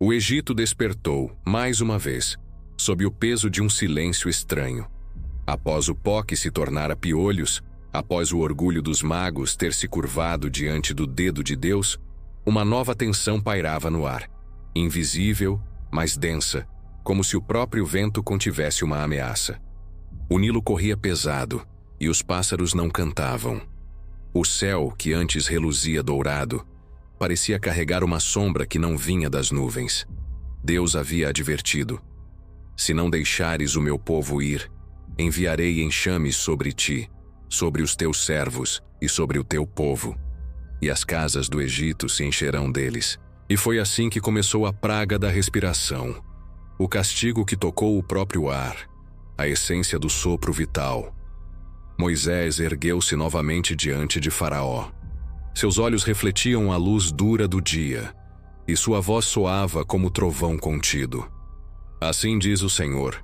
O Egito despertou, mais uma vez, sob o peso de um silêncio estranho. Após o pó que se tornara piolhos, após o orgulho dos magos ter se curvado diante do dedo de Deus, uma nova tensão pairava no ar, invisível, mas densa, como se o próprio vento contivesse uma ameaça. O Nilo corria pesado, e os pássaros não cantavam. O céu, que antes reluzia dourado, parecia carregar uma sombra que não vinha das nuvens. Deus havia advertido: se não deixares o meu povo ir, enviarei enxames sobre ti, sobre os teus servos e sobre o teu povo, e as casas do Egito se encherão deles. E foi assim que começou a praga da respiração, o castigo que tocou o próprio ar, a essência do sopro vital. Moisés ergueu-se novamente diante de Faraó. Seus olhos refletiam a luz dura do dia, e sua voz soava como trovão contido. Assim diz o Senhor: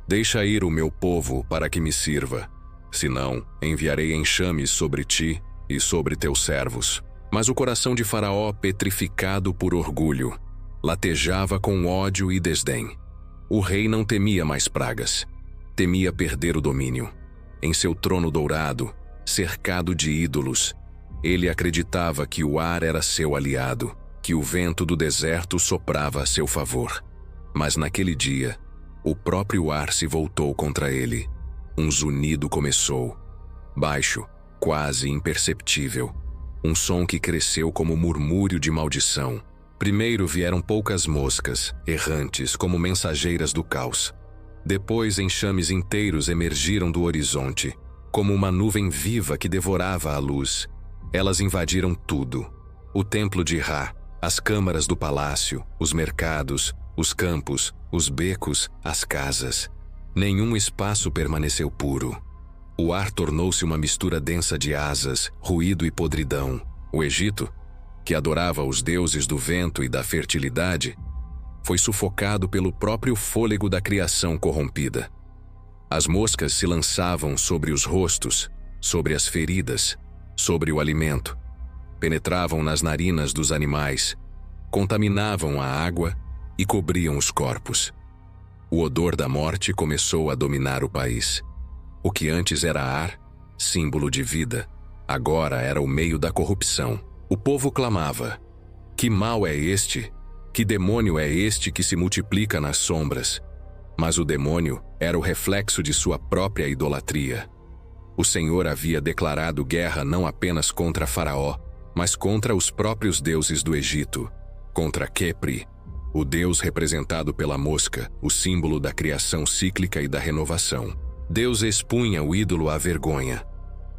deixa ir o meu povo para que me sirva, senão enviarei enxames sobre ti e sobre teus servos. Mas o coração de Faraó, petrificado por orgulho, latejava com ódio e desdém. O rei não temia mais pragas, temia perder o domínio. Em seu trono dourado, cercado de ídolos, ele acreditava que o ar era seu aliado, que o vento do deserto soprava a seu favor. Mas naquele dia, o próprio ar se voltou contra ele. Um zunido começou, baixo, quase imperceptível, um som que cresceu como murmúrio de maldição. Primeiro vieram poucas moscas, errantes como mensageiras do caos. Depois enxames inteiros emergiram do horizonte, como uma nuvem viva que devorava a luz. Elas invadiram tudo: o templo de Ra, as câmaras do palácio, os mercados, os campos, os becos, as casas. Nenhum espaço permaneceu puro. O ar tornou-se uma mistura densa de asas, ruído e podridão. O Egito, que adorava os deuses do vento e da fertilidade, foi sufocado pelo próprio fôlego da criação corrompida. As moscas se lançavam sobre os rostos, sobre as feridas, sobre o alimento. Penetravam nas narinas dos animais, contaminavam a água e cobriam os corpos. O odor da morte começou a dominar o país. O que antes era ar, símbolo de vida, agora era o meio da corrupção. O povo clamava: que mal é este? Que demônio é este que se multiplica nas sombras? Mas o demônio era o reflexo de sua própria idolatria. O Senhor havia declarado guerra não apenas contra Faraó, mas contra os próprios deuses do Egito, contra Khepri, o deus representado pela mosca, o símbolo da criação cíclica e da renovação. Deus expunha o ídolo à vergonha,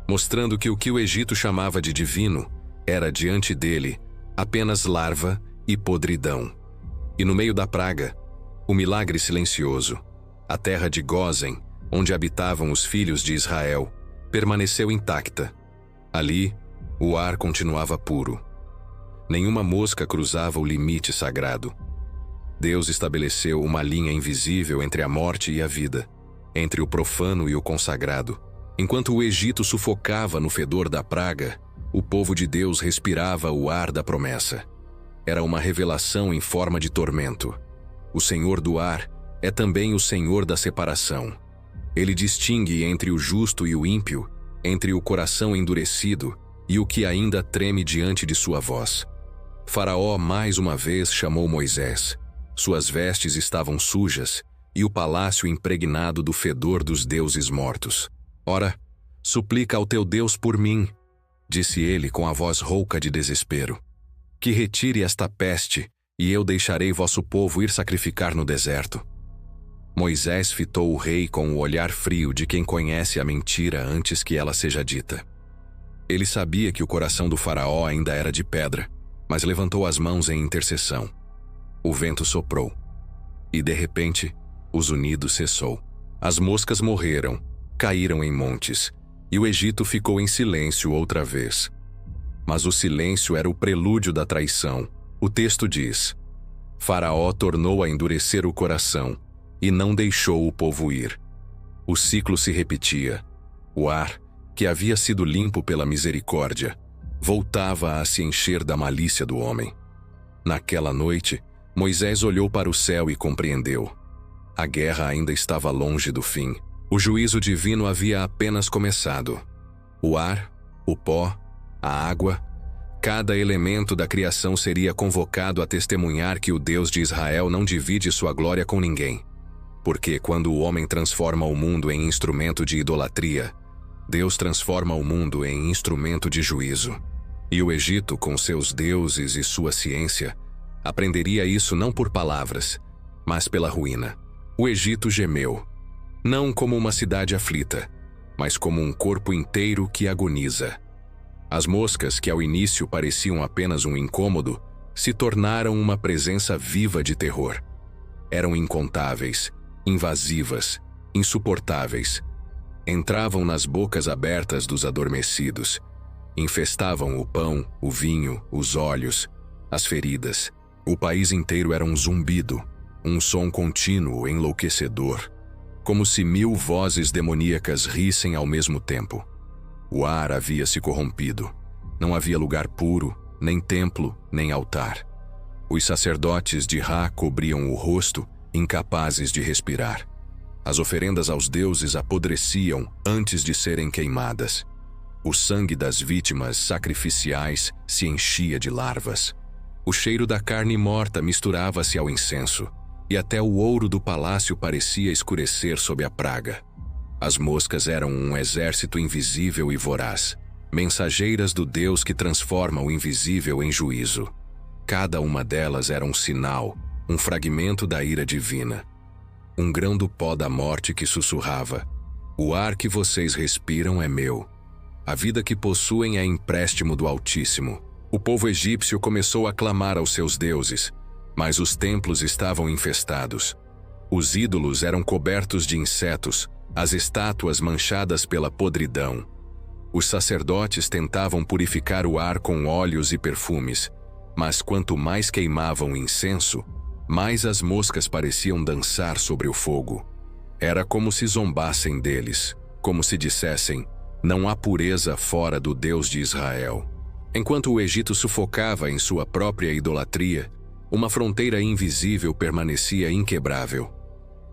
mostrando que o Egito chamava de divino era diante dele apenas larva e podridão. E no meio da praga, o milagre silencioso, a terra de Gósen, onde habitavam os filhos de Israel, permaneceu intacta. Ali, o ar continuava puro. Nenhuma mosca cruzava o limite sagrado. Deus estabeleceu uma linha invisível entre a morte e a vida, entre o profano e o consagrado. Enquanto o Egito sufocava no fedor da praga, o povo de Deus respirava o ar da promessa. Era uma revelação em forma de tormento. O Senhor do ar é também o Senhor da separação. Ele distingue entre o justo e o ímpio, entre o coração endurecido e o que ainda treme diante de sua voz. Faraó mais uma vez chamou Moisés. Suas vestes estavam sujas e o palácio impregnado do fedor dos deuses mortos. Ora, suplica ao teu Deus por mim, disse ele com a voz rouca de desespero. Que retire esta peste, e eu deixarei vosso povo ir sacrificar no deserto. Moisés fitou o rei com o olhar frio de quem conhece a mentira antes que ela seja dita. Ele sabia que o coração do faraó ainda era de pedra, mas levantou as mãos em intercessão. O vento soprou, e de repente, o zunido cessou. As moscas morreram, caíram em montes, e o Egito ficou em silêncio outra vez. Mas o silêncio era o prelúdio da traição. O texto diz: Faraó tornou a endurecer o coração e não deixou o povo ir. O ciclo se repetia. O ar, que havia sido limpo pela misericórdia, voltava a se encher da malícia do homem. Naquela noite, Moisés olhou para o céu e compreendeu. A guerra ainda estava longe do fim. O juízo divino havia apenas começado. O ar, o pó, a água, cada elemento da criação seria convocado a testemunhar que o Deus de Israel não divide sua glória com ninguém. Porque quando o homem transforma o mundo em instrumento de idolatria, Deus transforma o mundo em instrumento de juízo. E o Egito, com seus deuses e sua ciência, aprenderia isso não por palavras, mas pela ruína. O Egito gemeu, não como uma cidade aflita, mas como um corpo inteiro que agoniza. As moscas, que ao início pareciam apenas um incômodo, se tornaram uma presença viva de terror. Eram incontáveis, invasivas, insuportáveis. Entravam nas bocas abertas dos adormecidos. Infestavam o pão, o vinho, os olhos, as feridas. O país inteiro era um zumbido, um som contínuo, enlouquecedor, como se 1000 vozes demoníacas rissem ao mesmo tempo. O ar havia se corrompido. Não havia lugar puro, nem templo, nem altar. Os sacerdotes de Ra cobriam o rosto, incapazes de respirar. As oferendas aos deuses apodreciam antes de serem queimadas. O sangue das vítimas sacrificiais se enchia de larvas. O cheiro da carne morta misturava-se ao incenso, e até o ouro do palácio parecia escurecer sob a praga. As moscas eram um exército invisível e voraz, mensageiras do Deus que transforma o invisível em juízo. Cada uma delas era um sinal, um fragmento da ira divina. Um grão do pó da morte que sussurrava: "O ar que vocês respiram é meu. A vida que possuem é empréstimo do Altíssimo." O povo egípcio começou a clamar aos seus deuses, mas os templos estavam infestados. Os ídolos eram cobertos de insetos, as estátuas manchadas pela podridão. Os sacerdotes tentavam purificar o ar com óleos e perfumes, mas quanto mais queimavam incenso, mais as moscas pareciam dançar sobre o fogo. Era como se zombassem deles, como se dissessem: "Não há pureza fora do Deus de Israel." Enquanto o Egito sufocava em sua própria idolatria, uma fronteira invisível permanecia inquebrável.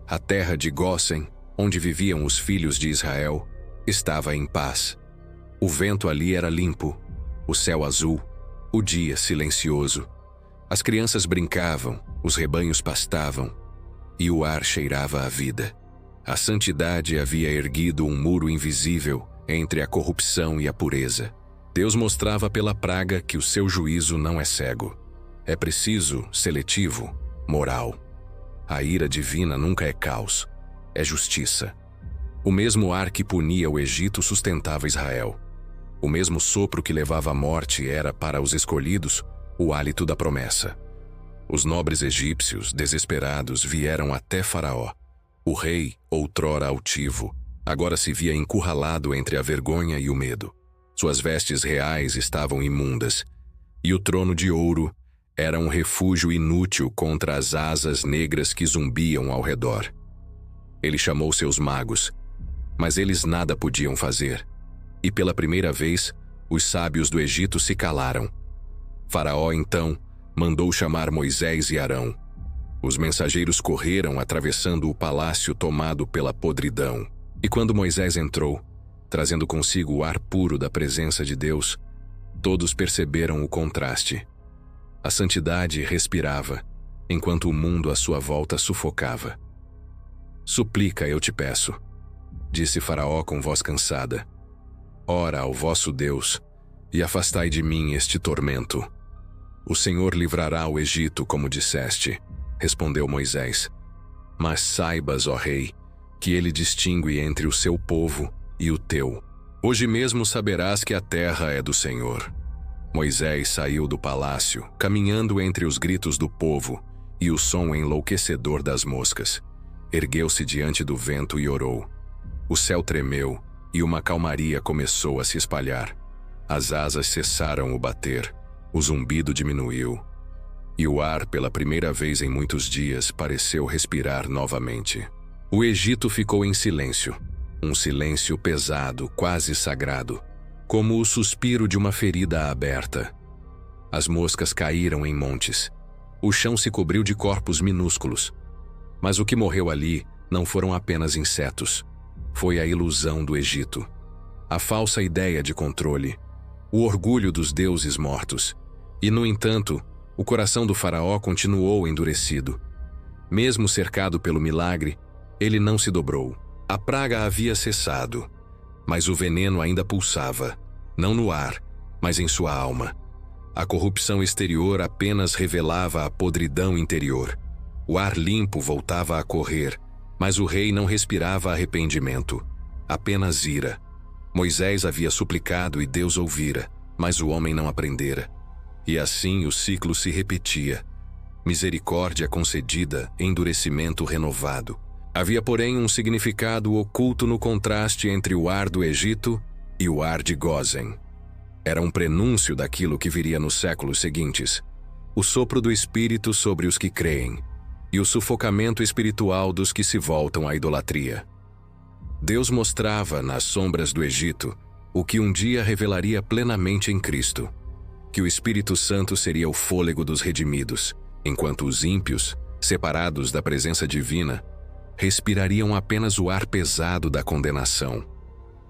A terra de Gósen, onde viviam os filhos de Israel, estava em paz. O vento ali era limpo, o céu azul, o dia silencioso. As crianças brincavam, os rebanhos pastavam, e o ar cheirava a vida. A santidade havia erguido um muro invisível entre a corrupção e a pureza. Deus mostrava pela praga que o seu juízo não é cego. É preciso, seletivo, moral. A ira divina nunca é caos, é justiça. O mesmo ar que punia o Egito sustentava Israel. O mesmo sopro que levava à morte era, para os escolhidos, o hálito da promessa. Os nobres egípcios, desesperados, vieram até Faraó. O rei, outrora altivo, agora se via encurralado entre a vergonha e o medo. Suas vestes reais estavam imundas, e o trono de ouro era um refúgio inútil contra as asas negras que zumbiam ao redor. Ele chamou seus magos, mas eles nada podiam fazer, e pela primeira vez, os sábios do Egito se calaram. Faraó, então, mandou chamar Moisés e Arão. Os mensageiros correram atravessando o palácio tomado pela podridão, e quando Moisés entrou, trazendo consigo o ar puro da presença de Deus, todos perceberam o contraste. A santidade respirava, enquanto o mundo à sua volta sufocava. "Suplica, eu te peço", disse Faraó com voz cansada. "Ora ao vosso Deus, e afastai de mim este tormento." "O Senhor livrará o Egito, como disseste", respondeu Moisés. "Mas saibas, ó rei, que ele distingue entre o seu povo e o teu. Hoje mesmo saberás que a terra é do Senhor." Moisés saiu do palácio, caminhando entre os gritos do povo e o som enlouquecedor das moscas. Ergueu-se diante do vento e orou. O céu tremeu e uma calmaria começou a se espalhar. As asas cessaram o bater, o zumbido diminuiu, e o ar, pela primeira vez em muitos dias, pareceu respirar novamente. O Egito ficou em silêncio. Um silêncio pesado, quase sagrado, como o suspiro de uma ferida aberta. As moscas caíram em montes. O chão se cobriu de corpos minúsculos. Mas o que morreu ali não foram apenas insetos. Foi a ilusão do Egito. A falsa ideia de controle. O orgulho dos deuses mortos. E, no entanto, o coração do faraó continuou endurecido. Mesmo cercado pelo milagre, ele não se dobrou. A praga havia cessado, mas o veneno ainda pulsava, não no ar, mas em sua alma. A corrupção exterior apenas revelava a podridão interior. O ar limpo voltava a correr, mas o rei não respirava arrependimento, apenas ira. Moisés havia suplicado e Deus ouvira, mas o homem não aprendera. E assim o ciclo se repetia. Misericórdia concedida, endurecimento renovado. Havia, porém, um significado oculto no contraste entre o ar do Egito e o ar de Gósen. Era um prenúncio daquilo que viria nos séculos seguintes. O sopro do Espírito sobre os que creem, e o sufocamento espiritual dos que se voltam à idolatria. Deus mostrava, nas sombras do Egito, o que um dia revelaria plenamente em Cristo. Que o Espírito Santo seria o fôlego dos redimidos, enquanto os ímpios, separados da presença divina, respirariam apenas o ar pesado da condenação.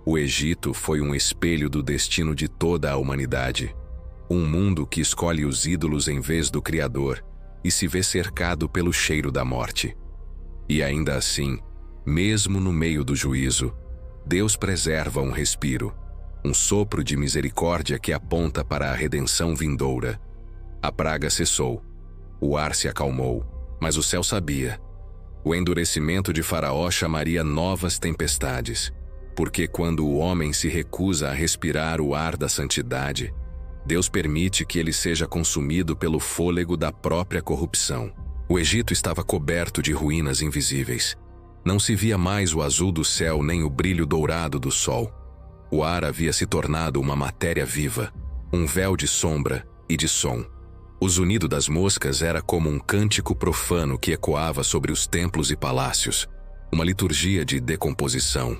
O Egito foi um espelho do destino de toda a humanidade. Um mundo que escolhe os ídolos em vez do Criador e se vê cercado pelo cheiro da morte. E ainda assim, mesmo no meio do juízo, Deus preserva um respiro, um sopro de misericórdia que aponta para a redenção vindoura. A praga cessou, o ar se acalmou, mas o céu sabia. O endurecimento de Faraó chamaria novas tempestades, porque quando o homem se recusa a respirar o ar da santidade, Deus permite que ele seja consumido pelo fôlego da própria corrupção. O Egito estava coberto de ruínas invisíveis. Não se via mais o azul do céu nem o brilho dourado do sol. O ar havia se tornado uma matéria viva, um véu de sombra e de som. O zunido das moscas era como um cântico profano que ecoava sobre os templos e palácios, uma liturgia de decomposição.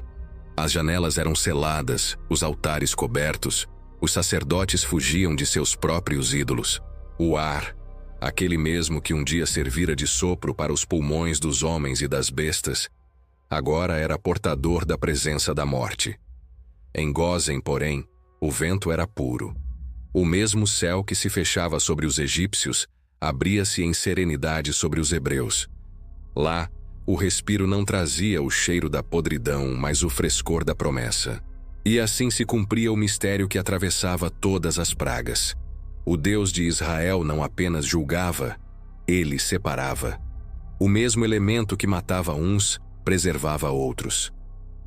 As janelas eram seladas, os altares cobertos, os sacerdotes fugiam de seus próprios ídolos. O ar, aquele mesmo que um dia servira de sopro para os pulmões dos homens e das bestas, agora era portador da presença da morte. Em Gósen, porém, o vento era puro. O mesmo céu que se fechava sobre os egípcios abria-se em serenidade sobre os hebreus. Lá, o respiro não trazia o cheiro da podridão, mas o frescor da promessa. E assim se cumpria o mistério que atravessava todas as pragas. O Deus de Israel não apenas julgava, ele separava. O mesmo elemento que matava uns, preservava outros.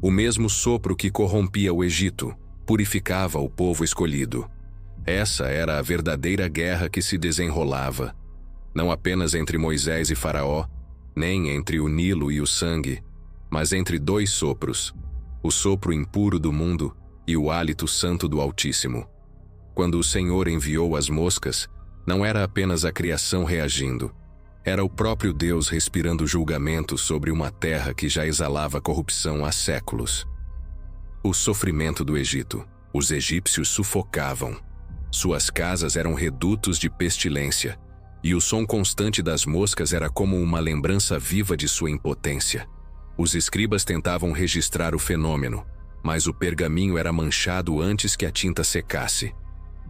O mesmo sopro que corrompia o Egito, purificava o povo escolhido. Essa era a verdadeira guerra que se desenrolava, não apenas entre Moisés e Faraó, nem entre o Nilo e o sangue, mas entre dois sopros, o sopro impuro do mundo e o hálito santo do Altíssimo. Quando o Senhor enviou as moscas, não era apenas a criação reagindo, era o próprio Deus respirando julgamento sobre uma terra que já exalava corrupção há séculos. O sofrimento do Egito. Os egípcios sufocavam. Suas casas eram redutos de pestilência, e o som constante das moscas era como uma lembrança viva de sua impotência. Os escribas tentavam registrar o fenômeno, mas o pergaminho era manchado antes que a tinta secasse.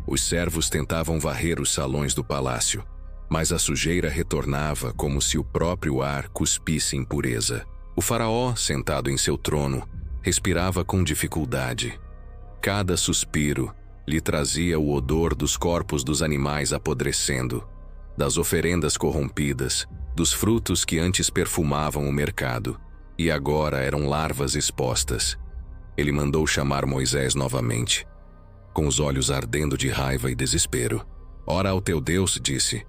Os servos tentavam varrer os salões do palácio, mas a sujeira retornava como se o próprio ar cuspisse impureza. O faraó, sentado em seu trono, respirava com dificuldade. Cada suspiro lhe trazia o odor dos corpos dos animais apodrecendo, das oferendas corrompidas, dos frutos que antes perfumavam o mercado, e agora eram larvas expostas. Ele mandou chamar Moisés novamente, com os olhos ardendo de raiva e desespero. Ora ao teu Deus, disse,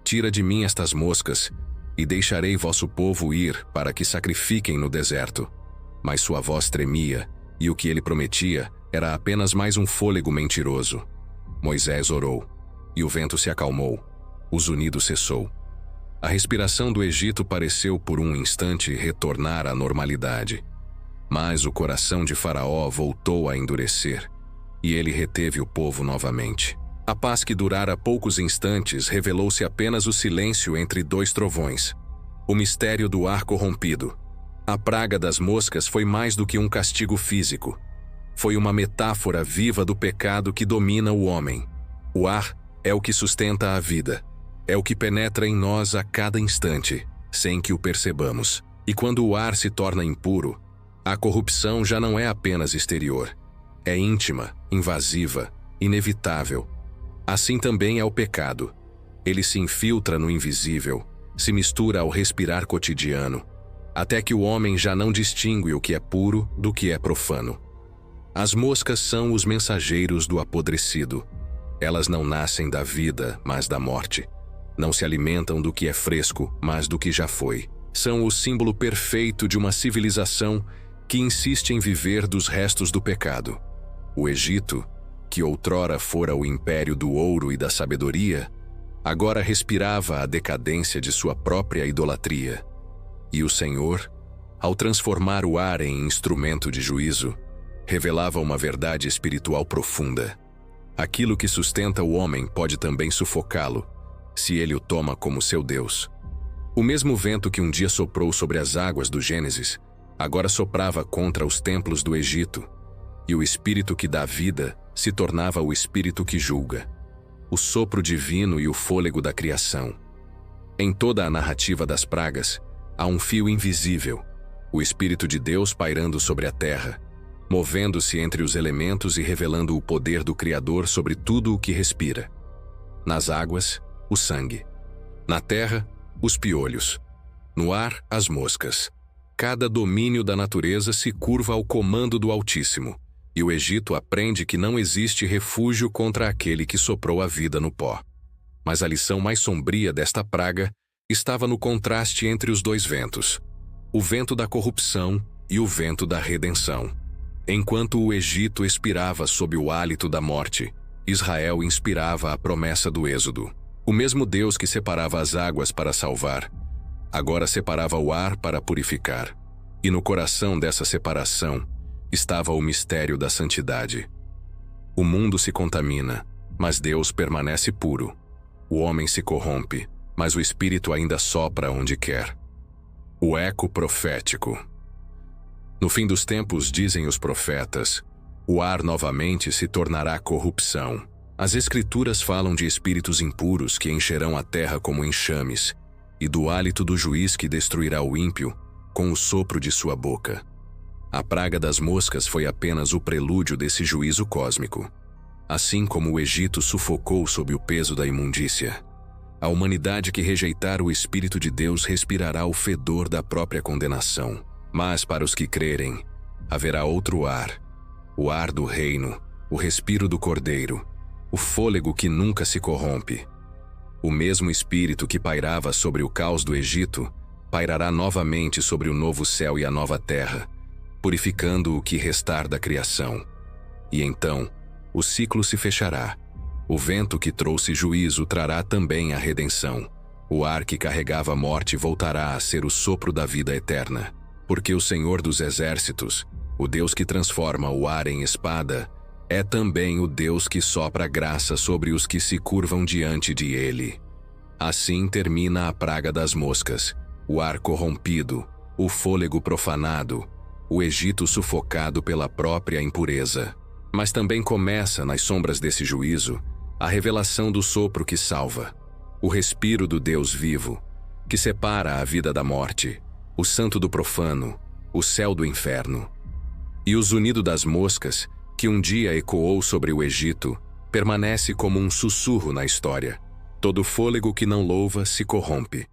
tira de mim estas moscas, e deixarei vosso povo ir para que sacrifiquem no deserto. Mas sua voz tremia, e o que ele prometia era apenas mais um fôlego mentiroso. Moisés orou, e o vento se acalmou, o zunido cessou. A respiração do Egito pareceu por um instante retornar à normalidade. Mas o coração de Faraó voltou a endurecer, e ele reteve o povo novamente. A paz que durara poucos instantes revelou-se apenas o silêncio entre dois trovões. O mistério do ar corrompido. A praga das moscas foi mais do que um castigo físico. Foi uma metáfora viva do pecado que domina o homem. O ar é o que sustenta a vida. É o que penetra em nós a cada instante, sem que o percebamos. E quando o ar se torna impuro, a corrupção já não é apenas exterior. É íntima, invasiva, inevitável. Assim também é o pecado. Ele se infiltra no invisível, se mistura ao respirar cotidiano, até que o homem já não distingue o que é puro do que é profano. As moscas são os mensageiros do apodrecido. Elas não nascem da vida, mas da morte. Não se alimentam do que é fresco, mas do que já foi. São o símbolo perfeito de uma civilização que insiste em viver dos restos do pecado. O Egito, que outrora fora o império do ouro e da sabedoria, agora respirava a decadência de sua própria idolatria. E o Senhor, ao transformar o ar em instrumento de juízo, revelava uma verdade espiritual profunda. Aquilo que sustenta o homem pode também sufocá-lo, se ele o toma como seu Deus. O mesmo vento que um dia soprou sobre as águas do Gênesis, agora soprava contra os templos do Egito, e o espírito que dá vida se tornava o espírito que julga, o sopro divino e o fôlego da criação. Em toda a narrativa das pragas, há um fio invisível, o Espírito de Deus pairando sobre a terra, movendo-se entre os elementos e revelando o poder do Criador sobre tudo o que respira. Nas águas, o sangue. Na terra, os piolhos. No ar, as moscas. Cada domínio da natureza se curva ao comando do Altíssimo, e o Egito aprende que não existe refúgio contra aquele que soprou a vida no pó. Mas a lição mais sombria desta praga estava no contraste entre os dois ventos, o vento da corrupção e o vento da redenção. Enquanto o Egito expirava sob o hálito da morte, Israel inspirava a promessa do Êxodo. O mesmo Deus que separava as águas para salvar, agora separava o ar para purificar. E no coração dessa separação estava o mistério da santidade. O mundo se contamina, mas Deus permanece puro. O homem se corrompe, mas o Espírito ainda sopra onde quer. O eco profético. No fim dos tempos, dizem os profetas, o ar novamente se tornará corrupção. As Escrituras falam de espíritos impuros que encherão a terra como enxames, e do hálito do juiz que destruirá o ímpio com o sopro de sua boca. A praga das moscas foi apenas o prelúdio desse juízo cósmico. Assim como o Egito sufocou sob o peso da imundícia, a humanidade que rejeitar o Espírito de Deus respirará o fedor da própria condenação. Mas para os que crerem, haverá outro ar, o ar do reino, o respiro do Cordeiro, o fôlego que nunca se corrompe. O mesmo Espírito que pairava sobre o caos do Egito, pairará novamente sobre o novo céu e a nova terra, purificando o que restar da criação. E então, o ciclo se fechará. O vento que trouxe juízo trará também a redenção. O ar que carregava a morte voltará a ser o sopro da vida eterna. Porque o Senhor dos Exércitos, o Deus que transforma o ar em espada, é também o Deus que sopra graça sobre os que se curvam diante de Ele. Assim termina a praga das moscas, o ar corrompido, o fôlego profanado, o Egito sufocado pela própria impureza. Mas também começa, nas sombras desse juízo, a revelação do sopro que salva, o respiro do Deus vivo, que separa a vida da morte, o santo do profano, o céu do inferno. E o zunido das moscas, que um dia ecoou sobre o Egito, permanece como um sussurro na história. Todo fôlego que não louva se corrompe.